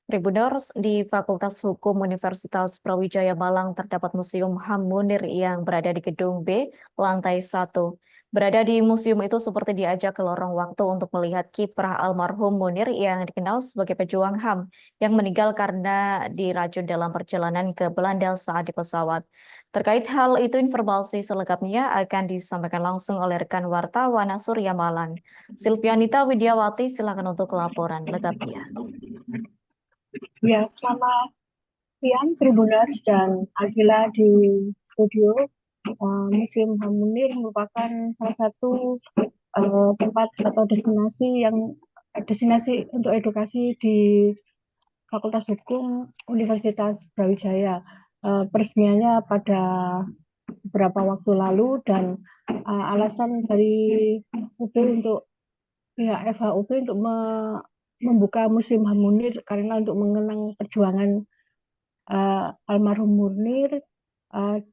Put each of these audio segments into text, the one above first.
Tribuners, di Fakultas Hukum Universitas Brawijaya Malang terdapat Museum HAM Munir yang berada di gedung B, lantai 1. Berada di museum itu seperti diajak ke lorong waktu untuk melihat kiprah almarhum Munir yang dikenal sebagai pejuang HAM yang meninggal karena diracun dalam perjalanan ke Belanda saat di pesawat. Terkait hal itu, informasi selengkapnya akan disampaikan langsung oleh rekan wartawan Surya Malang. Silvianita Widiawati, silakan untuk laporan lengkapnya. Ya, selamat siang Tribuners dan Agila di studio. Museum HAM Munir merupakan salah satu tempat atau destinasi untuk edukasi di Fakultas Hukum Universitas Brawijaya. Peresmiannya pada beberapa waktu lalu dan alasan dari UB untuk pihak FHUB untuk membuka Museum HAM Munir karena untuk mengenang perjuangan almarhum Munir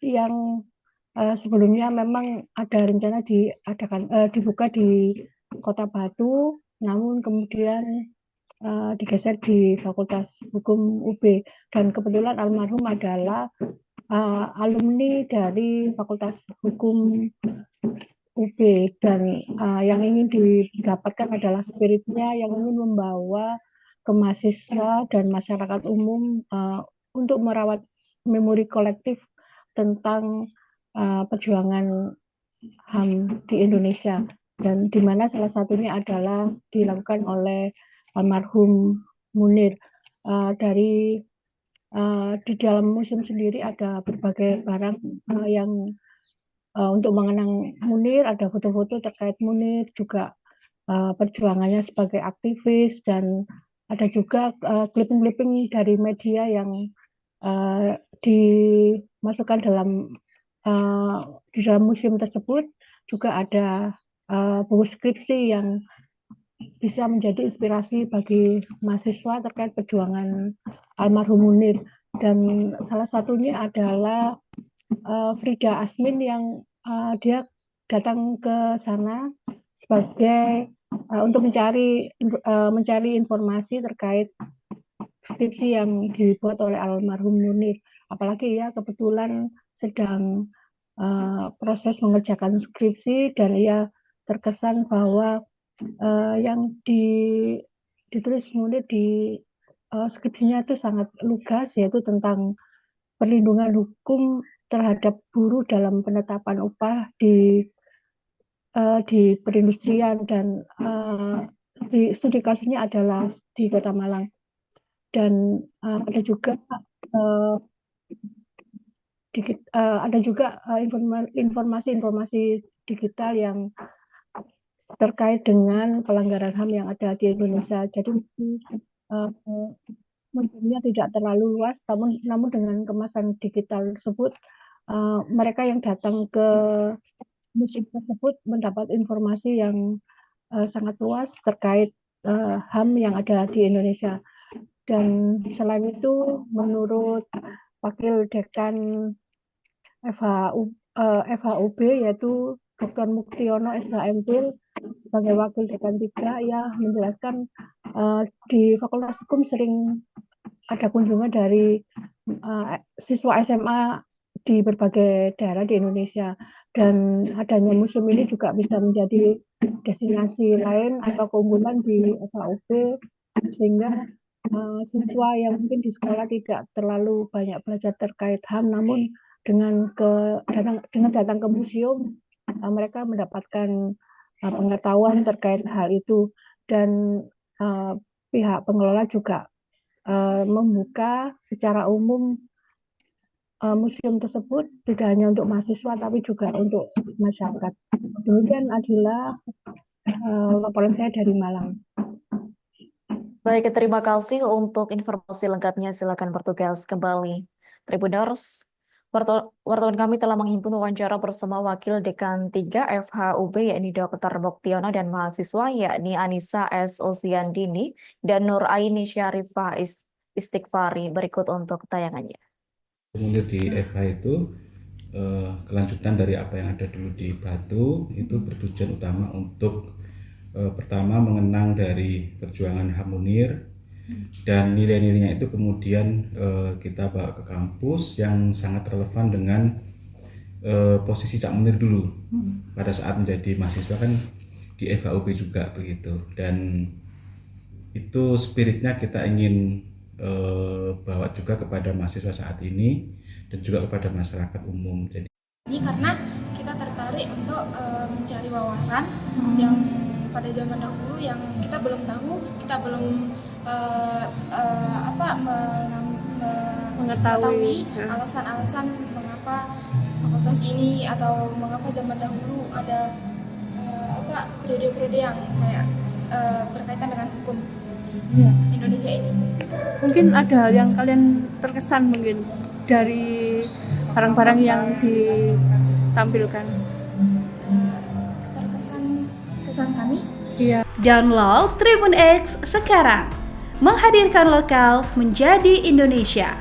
yang sebelumnya memang ada rencana dibuka di Kota Batu, namun kemudian digeser di Fakultas Hukum UB, dan kebetulan almarhum adalah alumni dari Fakultas Hukum UB, dan yang ingin didapatkan adalah spiritnya yang ingin membawa ke mahasiswa dan masyarakat umum untuk merawat memori kolektif tentang perjuangan HAM di Indonesia, dan di mana salah satunya adalah dilakukan oleh almarhum Munir. Di dalam museum sendiri ada berbagai barang yang untuk mengenang Munir, ada foto-foto terkait Munir, juga perjuangannya sebagai aktivis, dan ada juga clipping-clipping dari media yang dimasukkan di dalam museum tersebut. Juga ada buku skripsi yang bisa menjadi inspirasi bagi mahasiswa terkait perjuangan almarhum Munir, dan salah satunya adalah Frida Asmin yang dia datang ke sana sebagai untuk mencari informasi terkait skripsi yang dibuat oleh almarhum Munir. Apalagi ya kebetulan sedang proses mengerjakan skripsi, dan ia terkesan bahwa yang ditulis Munir di skripsinya itu sangat lugas, yaitu tentang perlindungan hukum terhadap buruh dalam penetapan upah di perindustrian, dan studi kasusnya adalah di Kota Malang. Dan ada juga uh, informasi-informasi digital yang terkait dengan pelanggaran HAM yang ada di Indonesia. Jadi uh, museumnya tidak terlalu luas, namun dengan kemasan digital tersebut, mereka yang datang ke museum tersebut mendapat informasi yang sangat luas terkait HAM yang ada di Indonesia. Dan selain itu, menurut Wakil Dekan FHUB yaitu Dr. Muktiono SHMPil sebagai Wakil Dekan 3, ya menjelaskan di Fakultas Hukum sering ada kunjungan dari siswa SMA di berbagai daerah di Indonesia, dan adanya museum ini juga bisa menjadi destinasi lain atau keunggulan di FHUB, sehingga siswa yang mungkin di sekolah tidak terlalu banyak belajar terkait HAM, namun dengan datang ke museum mereka mendapatkan pengetahuan terkait hal itu. Dan pihak pengelola juga membuka secara umum museum tersebut tidak hanya untuk mahasiswa tapi juga untuk masyarakat. Demikian Adila, laporan saya dari Malang. Baik, terima kasih untuk informasi lengkapnya. Silakan bertugas kembali. Tribuners, wartawan kami telah menghimpun wawancara bersama Wakil Dekan 3 FHUB, yakni Dr. Muktiono, dan mahasiswa, yakni Anissa S. Ulsiandini dan Nur Aini Syarifah Istighfari. Berikut untuk tayangannya. Munir di FH itu kelanjutan dari apa yang ada dulu di Batu, itu bertujuan utama untuk pertama mengenang dari perjuangan HAM Munir, dan nilai-nilainya itu kemudian kita bawa ke kampus yang sangat relevan dengan posisi Cak Munir dulu pada saat menjadi mahasiswa kan di FHUP juga begitu, dan itu spiritnya kita ingin bawa juga kepada mahasiswa saat ini dan juga kepada masyarakat umum. Jadi karena kita tertarik untuk mencari wawasan yang pada zaman dahulu yang kita belum tahu, kita belum mengetahui alasan-alasan mengapa fakultas ini atau mengapa zaman dahulu ada periode-periode yang kayak berkaitan dengan hukum di Indonesia ini. Mungkin ada hal yang kalian terkesan mungkin dari barang-barang yang ditampilkan. Kesan kami? Iya. Download Tribun X sekarang, menghadirkan lokal menjadi Indonesia.